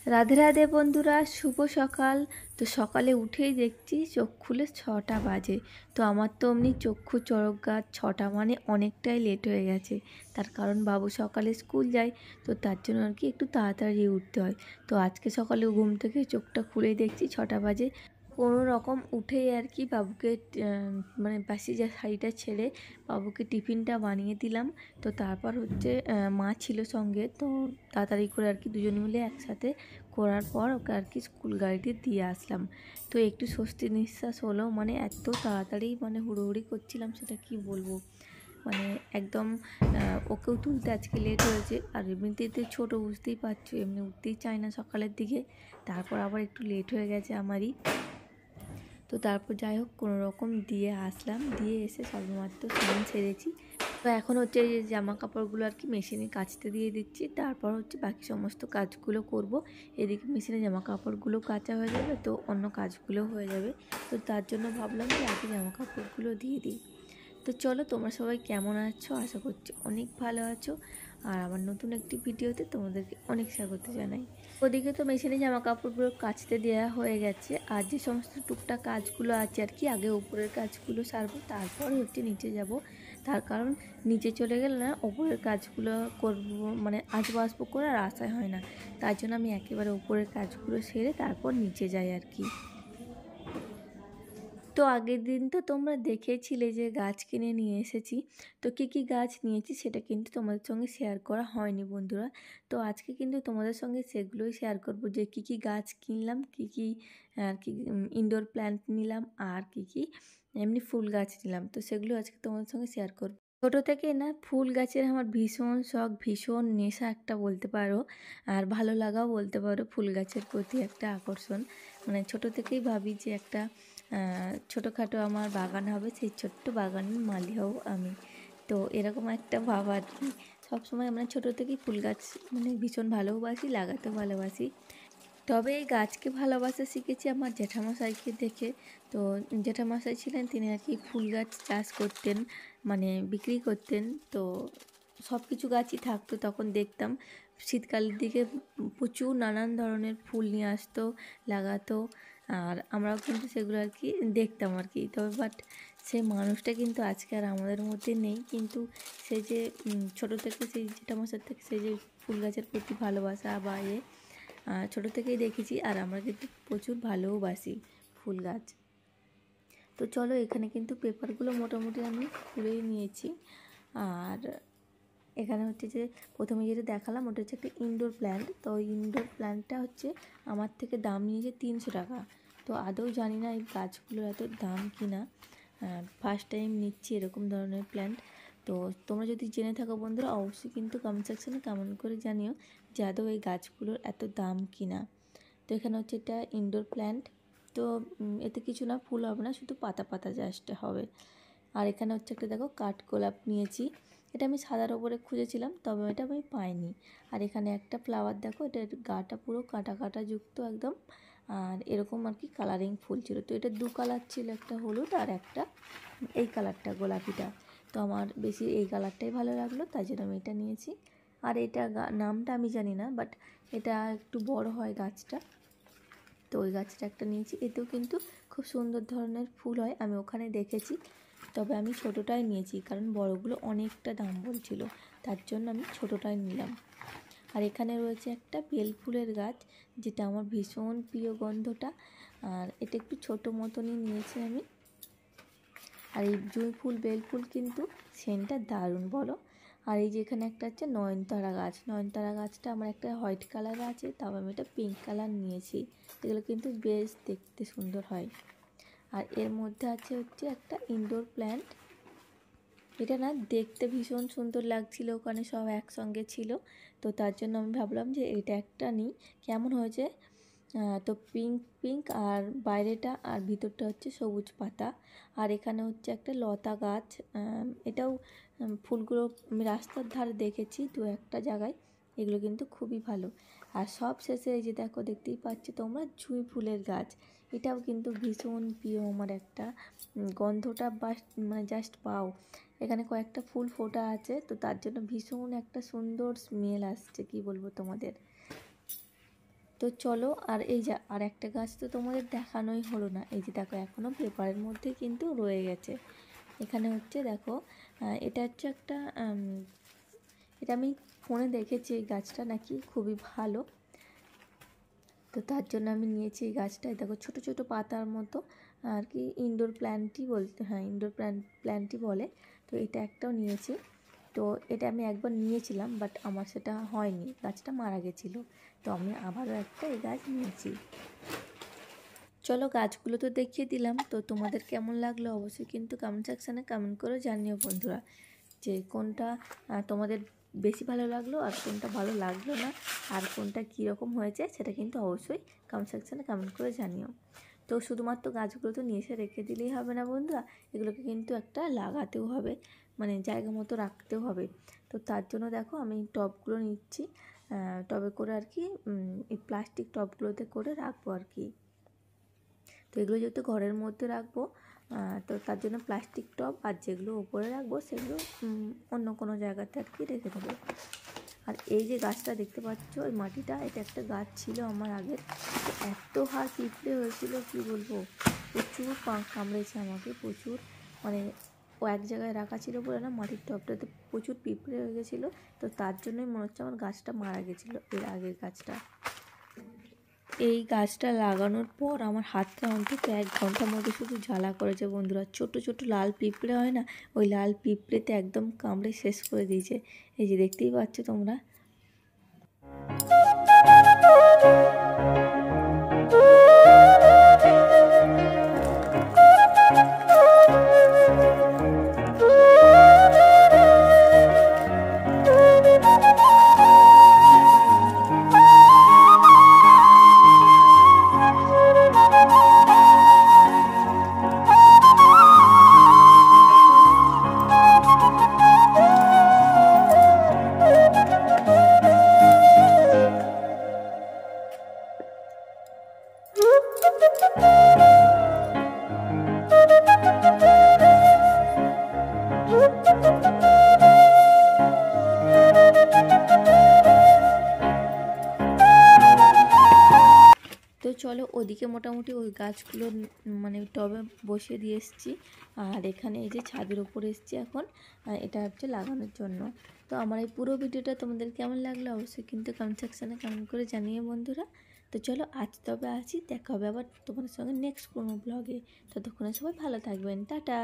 রাধে রাধে বন্ধুরা, শুভ সকাল। তো সকালে উঠেই দেখছি চোখ খুলে 6টা বাজে। তো আমার তো অমনি চক্ষু চড়ক গাছ, 6টা মানে অনেকটাই লেট হয়ে গেছে। তার কারণ বাবু সকালে স্কুল যায়, তো তার জন্য আর কি একটু তাড়াতাড়ি উঠতে হয়। তো আজকে সকালে ঘুম থেকে চোখটা খুলেই দেখছি 6টা বাজে। কোনো রকম উঠেই আর কি বাবুকে মানে বাসি যে শাড়িটা ছেড়ে বাবুকে টিফিনটা বানিয়ে দিলাম। তো তারপর হচ্ছে মা ছিল সঙ্গে, তো তাড়াতাড়ি করে আর কি দুজন মিলে একসাথে করার পর ওকে আর কি স্কুল গাড়িতে দিয়ে আসলাম। তো একটু স্বস্তি নিঃশ্বাস হলো, মানে এত তাড়াতাড়ি মানে হুড়োহুড়ি করছিলাম সেটা কি বলবো। মানে একদম ওকেও তুলতে আজকে লেট হয়েছে। আর এমনিতেই তো ছোটো, বুঝতেই পারছো, এমনি উঠতেই চায় না সকালের দিকে। তারপর আবার একটু লেট হয়ে গেছে আমারই। তো তারপর যাই হোক কোনো রকম দিয়ে আসলাম, দিয়ে এসে সবেমাত্র স্নান সেরেছি। তো এখন হচ্ছে এই যে জামা কাপড়গুলো আর কি মেশিনে কাচতে দিয়ে দিচ্ছি, তারপর হচ্ছে বাকি সমস্ত কাজগুলো করব। এদিকে মেশিনে জামা কাপড়গুলো কাচা হয়ে যাবে, তো অন্য কাজগুলো হয়ে যাবে। তো তার জন্য ভাবলাম যে আগে জামা কাপড়গুলো দিয়ে দিই। তো চলো, তোমরা সবাই কেমন আছো? আশা করছি অনেক ভালো আছো। আর আমার নতুন একটি ভিডিওতে তোমাদেরকে অনেক স্বাগত জানাই। ওদিকে তো মেশিনে জামা কাপড়গুলো কাচতে দেওয়া হয়ে গেছে। আর যে সমস্ত টুকটাক কাজগুলো আছে আর কি, আগে উপরের কাজগুলো সারবো, তারপর হচ্ছে নিচে যাব। তার কারণ নিচে চলে গেলে না ওপরের কাজগুলো করবো, মানে আসবো করে আর আশাই হয় না। তার জন্য আমি একেবারে উপরের কাজগুলো সেরে তারপর নিচে যাই আর কি। তো আগের দিন তো তোমরা দেখেছিলে যে গাছ কিনে নিয়ে এসেছি। তো কী কী গাছ নিয়েছি সেটা কিন্তু তোমাদের সঙ্গে শেয়ার করা হয়নি বন্ধুরা। তো আজকে কিন্তু তোমাদের সঙ্গে সেগুলোই শেয়ার করব, যে কী কী গাছ কিনলাম, কী কী আর কি ইনডোর প্ল্যান্ট নিলাম, আর কী কী এমনি ফুল গাছ নিলাম। তো সেগুলো আজকে তোমাদের সঙ্গে শেয়ার করব। ছোটো থেকে না ফুল গাছের আমার ভীষণ শখ, ভীষণ নেশা একটা বলতে পারো, আর ভালো লাগাও বলতে পারো। ফুল গাছের প্রতি একটা আকর্ষণ, মানে ছোটো থেকেই ভাবি যে একটা ছোটোখাটো আমার বাগান হবে, সেই ছোট্ট বাগানের মালি হব আমি। তো এরকম একটা ভাব আর কি। সবসময় আমরা ছোটো থেকেই ফুল গাছ মানে ভীষণ ভালোবাসি, লাগাতেও ভালোবাসি। তবে এই গাছকে ভালোবাসা শিখেছি আমার জ্যাঠামশাইকে দেখে। তো জ্যাঠামশাই ছিলেন, তিনি আর কি ফুল গাছ চাষ করতেন, মানে বিক্রি করতেন। তো সব কিছু গাছই থাকতো, তখন দেখতাম শীতকালের দিকে প্রচুর নানান ধরনের ফুল নিয়ে আসতো, লাগাতো। আর আমরাও কিন্তু সেগুলো আর কি দেখতাম আর কি। তবে বাট সেই মানুষটা কিন্তু আজকে আর আমাদের মধ্যে নেই। কিন্তু সে যে ছোটো থেকে সেই জ্যাঠামশাই থেকে সেই যে ফুল গাছের প্রতি ভালোবাসা বা ছোটো থেকেই দেখেছি। আর আমরা কিন্তু প্রচুর ভালোবাসি ফুল গাছ। তো চলো, এখানে কিন্তু পেপারগুলো মোটামুটি আমি খুলেই নিয়েছি। আর এখানে হচ্ছে যে প্রথমে যেটা দেখালাম ওটা হচ্ছে একটা ইনডোর প্ল্যান্ট। তো ওই ইনডোর প্ল্যান্টটা হচ্ছে আমার থেকে দাম নিয়েছে 300 টাকা। তো আদৌ জানি না এই গাছগুলোর এত দাম কিনা, ফার্স্ট টাইম নিচ্ছি এরকম ধরনের প্ল্যান্ট। তো তোমরা যদি জেনে থাকো বন্ধুরা, অবশ্যই কিন্তু কমেন্ট সেকশনে কমেন্ট করে জানিও যে আদৌ এই গাছগুলোর এত দাম কিনা। তো এখানে হচ্ছে এটা ইনডোর প্ল্যান্ট। তো এতে কিছু না, ফুল হবে না, শুধু পাতা পাতা জাস্ট হবে। আর এখানে হচ্ছে একটা দেখো কাঠগোলাপ নিয়েছি। এটা আমি সাদার ওপরে খুঁজেছিলাম, তবে এটা আমি পাইনি। আর এখানে একটা ফ্লাওয়ার দেখো, এটার গাটা পুরো কাটা কাটা যুক্ত একদম। আর এরকম আর কি কালারিং ফুল ছিল। তো এটা 2 কালার ছিল, একটা হলুদ আর একটা এই কালারটা গোলাপিটা। তো আমার বেশি এই কালারটাই ভালো লাগলো, তাই জন্য আমি এটা নিয়েছি। আর এটা নামটা আমি জানি না, বাট এটা একটু বড় হয় গাছটা। তো ওই গাছটা একটা নিয়েছি, এতেও কিন্তু খুব সুন্দর ধরনের ফুল হয়, আমি ওখানে দেখেছি। তবে আমি ছোটোটাই নিয়েছি, কারণ বড়গুলো অনেকটা দাম বলছিল, তার জন্য আমি ছোটোটাই নিলাম। আর এখানে রয়েছে একটা বেল ফুলের গাছ, যেটা আমার ভীষণ প্রিয় গন্ধটা। আর এটা একটু ছোটো মতনই নিয়েছি আমি। আর এই জুঁই ফুল, বেল ফুল কিন্তু সেন্টটা দারুণ, বলো। আর এই যে এখানে একটা হচ্ছে নয়নতারা গাছ। নয়নতারা গাছটা আমার একটা হোয়াইট কালার আছে, তাও আমি এটা পিঙ্ক কালার নিয়েছি। এগুলো কিন্তু বেশ দেখতে সুন্দর হয়। আর এর মধ্যে আছে হচ্ছে একটা ইনডোর প্ল্যান্ট। এটা না দেখতে ভীষণ সুন্দর লাগছিল, ওখানে সব একসঙ্গে ছিল। তো তার জন্য আমি ভাবলাম যে এটা একটা নিই, কেমন হয়েছে। তো পিঙ্ক পিঙ্ক আর বাইরেটা আর ভিতরটা হচ্ছে সবুজ পাতা। আর এখানে হচ্ছে একটা লতা গাছ। এটাও ফুলগুলো আমি রাস্তার ধারে দেখেছি 2-1 জায়গায়। এগুলো কিন্তু খুবই ভালো। আর সব শেষে এই যে দেখো, দেখতেই পাচ্ছ তোমরা, জুঁই ফুলের গাছ। এটাও কিন্তু ভীষণ প্রিয় আমার একটা। গন্ধটা মানে জাস্ট পাও। এখানে কয়েকটা ফুল ফোটা আছে, তো তার জন্য ভীষণ একটা সুন্দর স্মেল আসছে, কি বলবো তোমাদের। তো চলো, আর এই যে আর একটা গাছ তো তোমাদের দেখানোই হলো না, এই যে দেখো এখনও পেপারের মধ্যে কিন্তু রয়ে গেছে। এখানে হচ্ছে দেখো, এটা হচ্ছে একটা এটা আমি ফোনে দেখেছি, এই গাছটা নাকি খুবই ভালো, তো তার জন্য আমি নিয়েছি এই গাছটায়। দেখো ছোট ছোট পাতার মতো আর কি, ইনডোর প্ল্যান্টই বলতে, হ্যাঁ ইনডোর প্ল্যান্টই বলে। তো এটা একটাও নিয়েছি। তো এটা আমি একবার নিয়েছিলাম, বাট আমার সেটা হয়নি, গাছটা মারা গেছিলো। তো আমি আবারও একটা এই গাছ নিয়েছি। চলো, গাছগুলো তো দেখিয়ে দিলাম, তো তোমাদের কেমন লাগলো অবশ্যই কিন্তু কমেন্ট সেকশানে কমেন্ট করে জানিও বন্ধুরা, যে কোনটা তোমাদের বেশি ভালো লাগলো আর কোনটা ভালো লাগলো না, আর কোনটা কীরকম হয়েছে সেটা কিন্তু অবশ্যই কমেন্ট সেকশানে কমেন্ট করে জানিও। তো শুধুমাত্র গাছগুলো তো নিয়ে এসে রেখে দিলেই হবে না বন্ধুরা, এগুলোকে কিন্তু একটা লাগাতেও হবে, মানে জায়গা মতো রাখতেও হবে। তো তার জন্য দেখো আমি টবগুলো নিচ্ছি, টবে করে আর কি, এই প্লাস্টিক টবগুলোতে করে রাখবো আর কি। তো এগুলো যেহেতু ঘরের মধ্যে রাখবো, তো তার জন্য প্লাস্টিক টব, আর যেগুলো উপরে রাখবো সেগুলো অন্য কোনো জায়গাতে আর কি রেখে দেবো। আর এই যে গাছটা দেখতে পাচ্ছ, ওই মাটিটা, এটা একটা গাছ ছিল আমার আগের, এত হার পিঁপড়ে হয়েছিল কি বলবো, প্রচুর কামড়েছে আমাকে, প্রচুর, মানে ও এক জায়গায় রাখা ছিল বলে না, মাটির টবটাতে প্রচুর পিঁপড়ে হয়ে গেছিলো। তো তার জন্যই মনে হচ্ছে আমার গাছটা মারা গেছিলো, এর আগের গাছটা। এই গাছটা লাগানোর পর আমার হাতটা অন্তত 1 ঘন্টার মধ্যে শুধু জ্বালা করেছে বন্ধুরা। ছোট ছোট লাল পিঁপড়ে হয় না, ওই লাল পিঁপড়েতে একদম কামড়ে শেষ করে দিয়েছে। এই যে দেখতেই পাচ্ছ তোমরা। তো চলো, ওদিকে মোটামুটি ওই গাছগুলো মানে টবে বসিয়ে দিয়ে এসেছি, আর এখানে এই যে ছাদের উপরে এসেছি এখন, এটা হচ্ছে লাগানোর জন্য। তো আমার এই পুরো ভিডিওটা তোমাদের কেমন লাগলো অবশ্যই কিন্তু কমেন্ট সেকশানে কমেন্ট করে জানিয়ে বন্ধুরা। তো চলো, আজ তবে আসি, দেখা হবে আবার তোমাদের সঙ্গে নেক্সট কোনো ব্লগে। ততক্ষণে সবাই ভালো থাকবেন, টাটা।